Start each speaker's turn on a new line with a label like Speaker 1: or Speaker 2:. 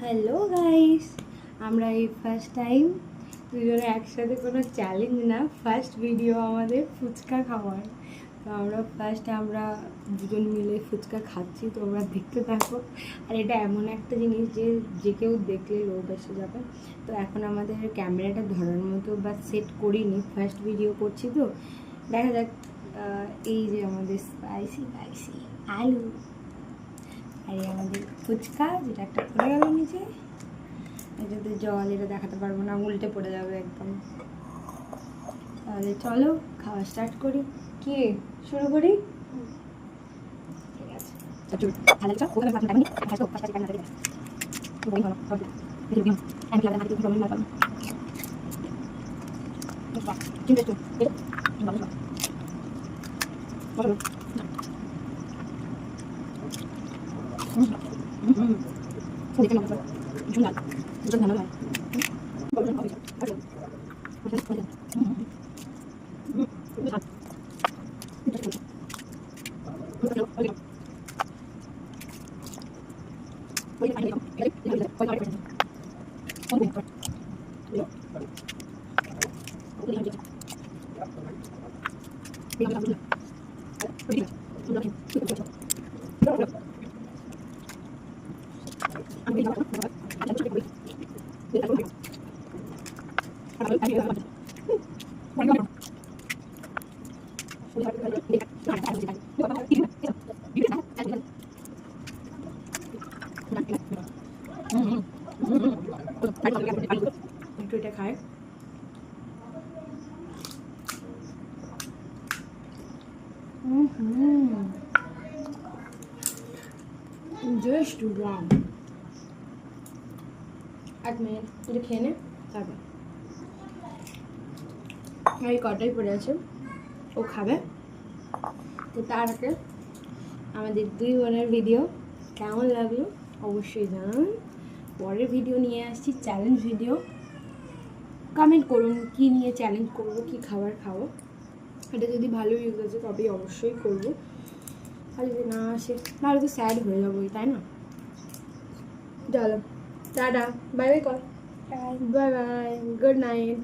Speaker 1: Hello guys, আমরা এই first time দুজনে একসাথে কোনো চ্যালেঞ্জ না, ফার্স্ট ভিডিও আমাদের ফুচকা খাওয়ার। তো আমরা দুজন মিলে ফুচকা খাচ্ছি, তো আমরা দেখতে থাকো। আর এটা এমন একটা জিনিস যে কেউ দেখলে লোভ এসে যাবে। তো এখন আমাদের ক্যামেরাটা ধরার মতো বা সেট করিনি, ফার্স্ট ভিডিও করছি, তো দেখা যাক। এই যে আমাদের স্পাইসি আলু, আর এই আমাদের ফুচকা, যেটা একটা পড়ে গেল নিচে, এটাতে জল, এটা দেখাতে পারবো না, উল্টে পড়ে যাবে একদম। তাহলে চলো খাওয়া স্টার্ট করি। কি শুরু করি? ঠিক আছে। একটু এটা খায়। Just wow. এক মিনিট, এটা খেয়ে নে, তারপর এই কটাই পড়ে আছে, ও খাবে। তো তার আগে আমাদের দুই বোনের ভিডিও কেমন লাগলো অবশ্যই জানান। পরের ভিডিও নিয়ে আসছি চ্যালেঞ্জ ভিডিও, কমেন্ট করুন কি নিয়ে চ্যালেঞ্জ করবো, কি খাবার খাবো। এটা যদি ভালো ইউজ আছে তবেই অবশ্যই করবো, আর যদি না আসে তাহলে তো স্যাড হয়ে যাবো, তাই না? চলো টাটা, বাই বাই কর, বাই বাই, গুড নাইট।